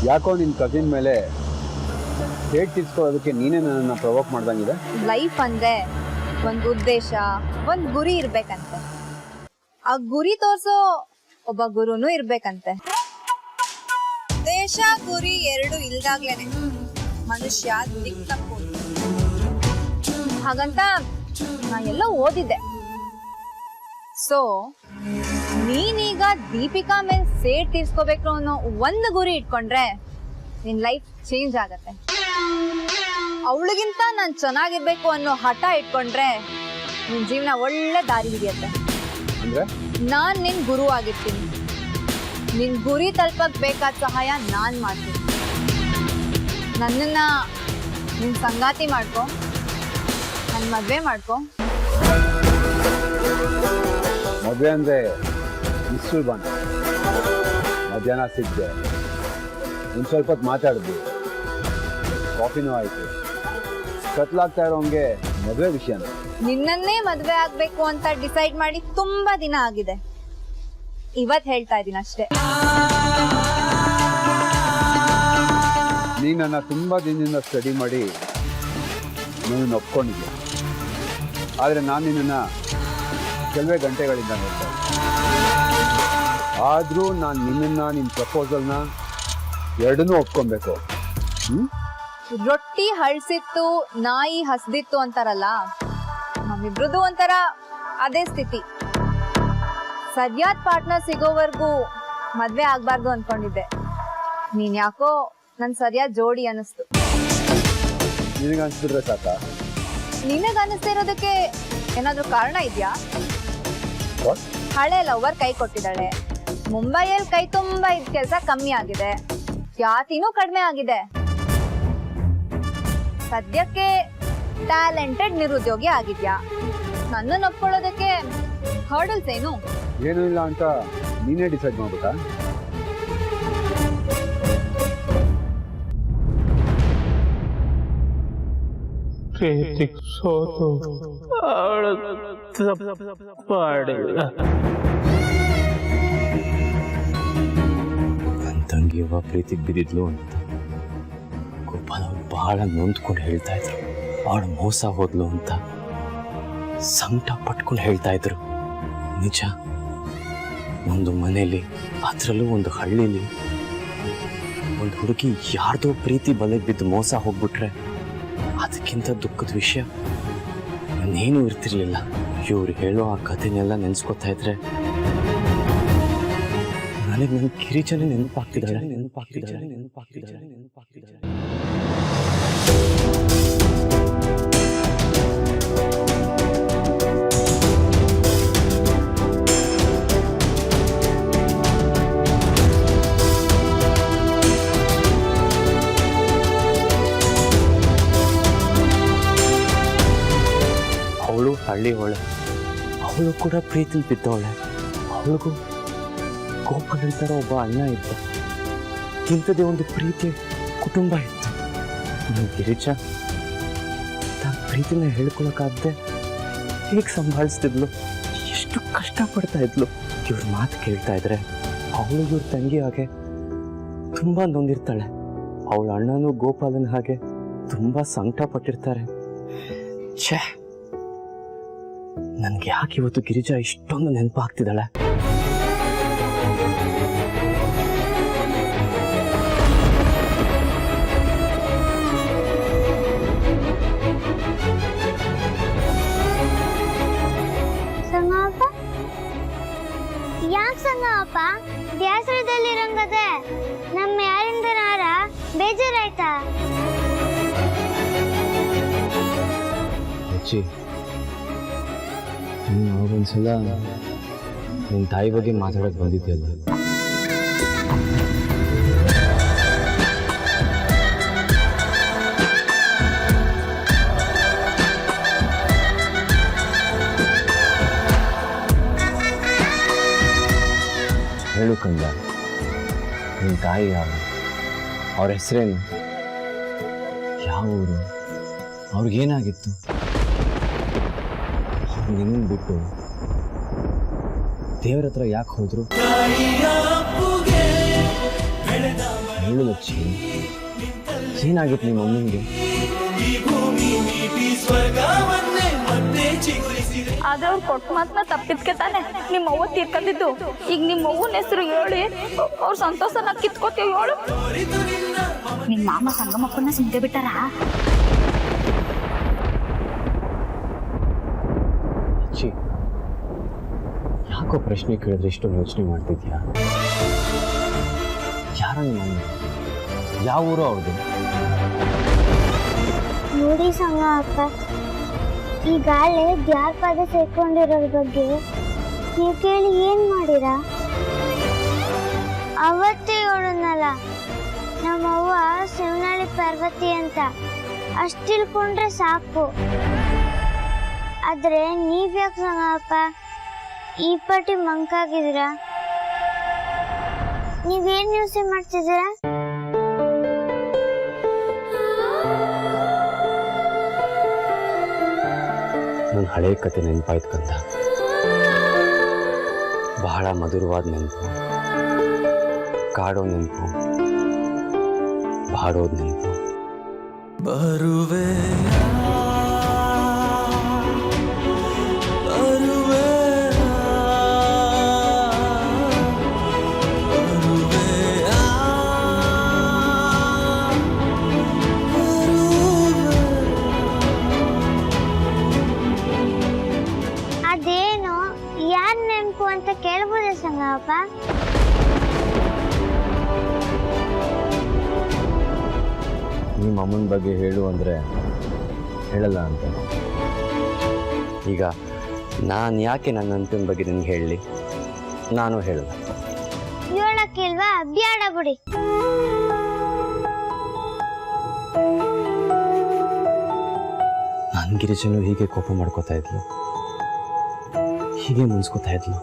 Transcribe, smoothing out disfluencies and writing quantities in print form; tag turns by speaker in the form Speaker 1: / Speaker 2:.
Speaker 1: ಯಾಕೋ ನಿನ್ನ ಕಸಿನ್ ಮೇಲೆ ಹೇಟ್ ತಿರ್ಸ್ಕೊಳ್ಳೋದಕ್ಕೆ ನೀನೇ ನನ್ನನ್ನು ಪ್ರವೋಕ್ ಮಾಡ್ದಂಗಿದೆ.
Speaker 2: ಲೈಫ್ ಅಂದ್ರೆ ಒಂದು ಉದ್ದೇಶ, ಒಂದು ಗುರಿ ಇರ್ಬೇಕಂತೆ. ಆ ಗುರಿ ತೋರ್ಸೋ ಒಬ್ಬ ಗುರುನು ಇರ್ಬೇಕಂತೆ. ದೇಶ ಗುರಿ ಎರಡು ಇಲ್ದಾಗ್ಲೇನೆ ಮನುಷ್ಯ ದಿಕ್ ತಪ್ಪೋದು. ಹಾಗಂತ ನಾ ಎಲ್ಲ ಓದಿದ್ದೆ. ಸೊ ನೀನೀಗ ದೀಪಿಕಾ ಮೇಲೆ ಸೇಡ್ ತೀರ್ಸ್ಕೋಬೇಕು ಅನ್ನೋ ಒಂದು ಗುರಿ ಇಟ್ಕೊಂಡ್ರೆ ನಿನ್ ಲೈಫ್ ಚೇಂಜ್ ಆಗತ್ತೆ. ಅವಳಿಗಿಂತ ನಾನ್ ಚೆನ್ನಾಗಿರ್ಬೇಕು ಅನ್ನೋ ಹಠ ಇಟ್ಕೊಂಡ್ರೆ ನಿನ್ ಜೀವನ ಒಳ್ಳೆ ದಾರಿ ಹಿಡಿಯತ್ತೆ.
Speaker 1: ಅಂದ್ರೆ
Speaker 2: ನಾನ್ ನಿನ್ ಗುರು ಆಗಿರ್ತೀನಿ. ನಿನ್ ಗುರಿ ತಲುಪಕ್ ಬೇಕಾದ ಸಹಾಯ ನಾನ್ ಮಾಡ್ತೀನಿ. ನನ್ನನ್ನ ನಿನ್ ಸಂಗಾತಿ ಮಾಡ್ಕೊ, ನನ್ ಮದ್ವೆ ಮಾಡ್ಕೊ.
Speaker 1: ಮದುವೆ ಅಂದ್ರೆ ಇಷ್ಟು ಬಂದ ಮಧ್ಯಾಹ್ನ ಸಿದ್ದೆ, ಇನ್ನು ಸ್ವಲ್ಪ ಹೊತ್ತು ಮಾತಾಡಿದ್ವಿ, ಕಾಫಿನೂ ಆಯ್ತು. ಕತ್ಲಾಗ್ತಾ ಇರೋಂಗೆ ಮದುವೆ ವಿಷಯ
Speaker 2: ನಿನ್ನನ್ನೇ ಮದ್ವೆ ಆಗ್ಬೇಕು ಅಂತ ಡಿಸೈಡ್ ಮಾಡಿ ತುಂಬಾ ದಿನ ಆಗಿದೆ. ಇವತ್ ಹೇಳ್ತಾ ಇದೀನಿ ಅಷ್ಟೇ.
Speaker 1: ನೀ ನನ್ನ ತುಂಬಾ ದಿನದಿಂದ ಸ್ಟಡಿ ಮಾಡಿ ನನ್ನನ್ನು ಒಪ್ಕೊಂಡಿದ್ದೆ. ಆದರೆ ನಾನು ನಿನ್ನನ್ನು ಕೆಲವೇ ಗಂಟೆಗಳಿಂದ ನೋಡ್ತಾ ಇದ್ದೆ. ಆದರೂ ನಾನು ನಿನ್ನ ಪ್ರಪೋಸಲ್ನ ಎರಡನ್ನೂ ಒಪ್ಕೊಬೇಕು.
Speaker 2: ರೊಟ್ಟಿ ಹಳ್ಸಿತ್ತು, ನಾಯಿ ಹಸ್ದಿತ್ತು ಅಂತಾರಲ್ಲ, ನಮ್ಮಿಬ್ರದ್ದು ಒಂಥರ ಅದೇ ಸ್ಥಿತಿ. ಸರಿಯಾದ ಪಾರ್ಟ್ನರ್ ಸಿಗೋವರೆಗೂ ಮದ್ವೆ ಆಗ್ಬಾರ್ದು ಅನ್ಕೊಂಡಿದ್ದೆ. ನೀನ್ ಯಾಕೋ ನನ್ ಸರಿಯಾದ ಜೋಡಿ ಅನಿಸ್ತು.
Speaker 1: ನಿನಗೆ ಅನ್ಸ್ಬಿಟ್ರೆ ಸಾಕ?
Speaker 2: ನಿನಗ್ ಅನಿಸ್ತಿರೋದಕ್ಕೆ ಏನಾದ್ರೂ ಕಾರಣ ಇದ್ಯಾ? ಹಳೆ ಲವರ್ ಕೈ ಕೊಟ್ಟಿದ್ದಾಳೆ, ಮುಂಬೈಯಲ್ಲಿ ಕೈ ತುಂಬಾ ಇದ್ ಕೆಲ್ಸ ಕಮ್ಮಿ ಆಗಿದೆ, ಖ್ಯಾತಿನೂ ಕಡಿಮೆ ಆಗಿದೆ. ಸದ್ಯಕ್ಕೆ ಟ್ಯಾಲೆಂಟೆಡ್ ನಿರುದ್ಯೋಗಿ ಆಗಿದ್ಯಾ. ನನ್ನನ್ನು ಒಪ್ಕೊಳ್ಳೋದಕ್ಕೆ ಹರ್ಡಲ್ಸ್ ಏನು?
Speaker 1: ಏನೂ ಇಲ್ಲ ಅಂತ ನೀನೇ ಡಿಸೈಡ್ ಮಾಡ್ಬೇಕಾ?
Speaker 3: ನನ್ನ ತಂಗಿ ಒಬ್ಬ ಪ್ರೀತಿಗೆ ಬಿದ್ದಿದ್ಲು ಅಂತ ಗೋಪಾಲ್ ಅವ್ರು ಬಹಳ ನೊಂದ್ಕೊಂಡು ಹೇಳ್ತಾ ಇದ್ರು. ಅವಳು ಮೋಸ ಹೋದ್ಲು ಅಂತ ಸಂಕಟ ಪಟ್ಕೊಂಡು ಹೇಳ್ತಾ ಇದ್ರು. ನಿಜ, ಒಂದು ಮನೇಲಿ, ಅದರಲ್ಲೂ ಒಂದು ಹಳ್ಳಿಲಿ ಒಂದು ಹುಡುಗಿ ಯಾರ್ದೋ ಪ್ರೀತಿ ಬಲೆಗೆ ಬಿದ್ದು ಮೋಸ ಹೋಗ್ಬಿಟ್ರೆ ಅದಕ್ಕಿಂತ ದುಃಖದ ವಿಷಯ ಇನ್ನೇನು ಇರ್ತಿರ್ಲಿಲ್ಲ. ಇವ್ರು ಹೇಳೋ ಆ ಕಥೆನೆಲ್ಲ ನೆನೆಸ್ಕೊತಾ ಇದ್ರೆ ನನಗೆ ನನ್ನ ಗಿರಿಜನೆ ನೆನಪಾಗ್ತಿದ್ದಾಳೆ. ಅವಳು ಹಳ್ಳಿ ಒಳೆ, ಅವಳು ಕೂಡ ಪ್ರೀತಿಲಿ ಬಿದ್ದವಳೆ. ಅವಳಿಗೂ ಗೋಪಾಲ್ ಹೇಳ್ತಾರ ಒಬ್ಬ ಅಣ್ಣ ಇದ್ದ. ಇಂಥದ್ದೇ ಒಂದು ಪ್ರೀತಿ ಕುಟುಂಬ ಇತ್ತು. ನನ್ನ ಗಿರಿಜ ತನ್ನ ಪ್ರೀತಿನ ಹೇಳ್ಕೊಳಕ್ಕಾಗದೆ ಹೇಗೆ ಸಂಭಾಳಿಸ್ತಿದ್ಲು, ಎಷ್ಟು ಕಷ್ಟಪಡ್ತಾ ಇದ್ಲು. ಇವ್ರ ಮಾತು ಕೇಳ್ತಾ ಇದ್ರೆ ಅವಳು ಇವ್ರ ತಂಗಿ ಹಾಗೆ ತುಂಬಾ ನೊಂದಿರ್ತಾಳೆ. ಅವಳ ಅಣ್ಣನೂ ಗೋಪಾಲನ ಹಾಗೆ ತುಂಬಾ ಸಂಕಟ ಪಟ್ಟಿರ್ತಾರೆ. ಛೇ, ನನ್ಗೆ ಯಾಕೆ ಇವತ್ತು ಗಿರಿಜಾ ಇಷ್ಟೊಂದು ನೆನಪಾಗ್ತಿದ್ದಾಳೆ?
Speaker 4: ಸಂಗಪ್ಪ, ಯಾಕೆ ಸಂಗಪ್ಪ ಬೇಸರದಲ್ಲಿರಂಗದೆ? ನಮ್ಮ ಯಾರಿಂದನಾರ ಬೇಜಾರಾಯ್ತಾ?
Speaker 3: ಅಜ್ಜಿ, ನೀನು ಅವರೊಂದ್ಸಲ ನಿನ್ನ ತಾಯಿ ಬಗ್ಗೆ ಮಾತಾಡೋಕೆ ಬಂದಿದ್ದೆಲ್ಲ. ಹೇಳು ಕಂದ, ನಿನ್ನ ತಾಯಿ ಯಾರು? ಅವ್ರ ಹೆಸರೇನು? ಯಾವ ಊರು? ಅವ್ರಿಗೇನಾಗಿತ್ತು? ನಿನ್ನ ಬಿಟ್ಟು ದೇವ್ರ ಹತ್ರ ಯಾಕೆ ಹೋದ್ರು? ಹೇಳು ಲಕ್ಷ್ಮಿ, ಏನಾಗಿತ್ತು ನಿಮ್ಮ ಅಮ್ಮನಿಗೆ?
Speaker 5: ಆದ್ರೆ ಅವ್ರು ಕೊಟ್ಟು ಮಾತನ್ನ ತಪ್ಪಿದ್ಕೆ ತಾನೆ ನಿಮ್ಮ ಅವ್ವ ತೀರ್ಕೊಂಡಿದ್ದು. ಈಗ ನಿಮ್ಮ ಅವ್ವನ ಹೆಸರು ಹೇಳಿ ಅವ್ರ ಸಂತೋಷನ ಕಿತ್ಕೋತೀವಿ ಹೇಳು. ನಿಮ್ಮ ಮಾಮ ಸಂಗಮಪ್ಪನ ಸುಮ್ಕೆ ಬಿಟ್ಟಾರ?
Speaker 3: ಅಚ್ಚಿ, ಯಾಕೋ ಪ್ರಶ್ನೆ ಕೇಳಿದ್ರೆ ಇಷ್ಟೊಂದು ಯೋಚನೆ ಮಾಡ್ತಿದ್ಯಾ? ಯಾರ ನಿಮ್ಮ ಅಮ್ಮ? ಯಾವ ಊರು ಅವ್ರದ್ದು?
Speaker 4: ನೋಡಿ ಸಂಗಪ್ಪ, ಈಗಾಗಲೇ ದ್ಯಾರ ಪಾದ ಸೇರ್ಕೊಂಡಿರೋರ ಬಗ್ಗೆ ನೀವು ಕೇಳಿ ಏನ್ ಮಾಡಿರಾ? ಅವತ್ತೇ ಹೇಳೋನಲ್ಲ ನಮ್ಮವ್ವ ಶಿವನಳ್ಳಿ ಪಾರ್ವತಿ ಅಂತ, ಅಷ್ಟು ತಿಳ್ಕೊಂಡ್ರೆ ಸಾಕು. ಆದ್ರೆ ನೀವ್ಯಾಕೆ ಸಂಗಪ್ಪ ಈ ಪಟ್ಟಿ ಮಂಕಾಗಿದ್ದೀರಾ? ನೀವೇನ್ ಯೋಚನೆ ಮಾಡ್ತಿದ್ದೀರಾ?
Speaker 3: ನನ್ನ ಹಳೆ ಕತೆ ನೆನಪಾಯ್ತು ಕಂದ. ಬಹಳ ಮಧುರವಾದ ನೆನಪು, ಕಾಡೋ ನೆನಪು, ಬಾಡೋದ್ ನೆನಪು.
Speaker 6: ಬರುವೆ
Speaker 4: ಅದೇನು ಯಾರ್ ನೆನಪು ಅಂತ ಕೇಳ್ಬೋದ ಸಂಗಪ್ಪ?
Speaker 3: ನಿಮ್ಮ ಅಮ್ಮನ ಬಗ್ಗೆ ಹೇಳು ಅಂದರೆ ಹೇಳಲ್ಲ ಅಂತ. ಈಗ ನಾನು ಯಾಕೆ ನನ್ನ ನೆನಪಿನ ಬಗ್ಗೆ ನಿನ್ಗೆ ಹೇಳಲಿ? ನಾನು ಹೇಳಲ್ಲ.
Speaker 4: ಹೇಳಕ್ಕಿಲ್ವಾ? ಬ್ಯಾಡ ಬಿಡಿ.
Speaker 3: ನನ್ನ ಗಿರಿಜನು ಹೀಗೆ ಕೋಪ ಮಾಡ್ಕೋತಾ ಇದ್ಲು, ಹೀಗೆ ಮುನ್ಸ್ಕೋತಾ ಇದ್ಲು.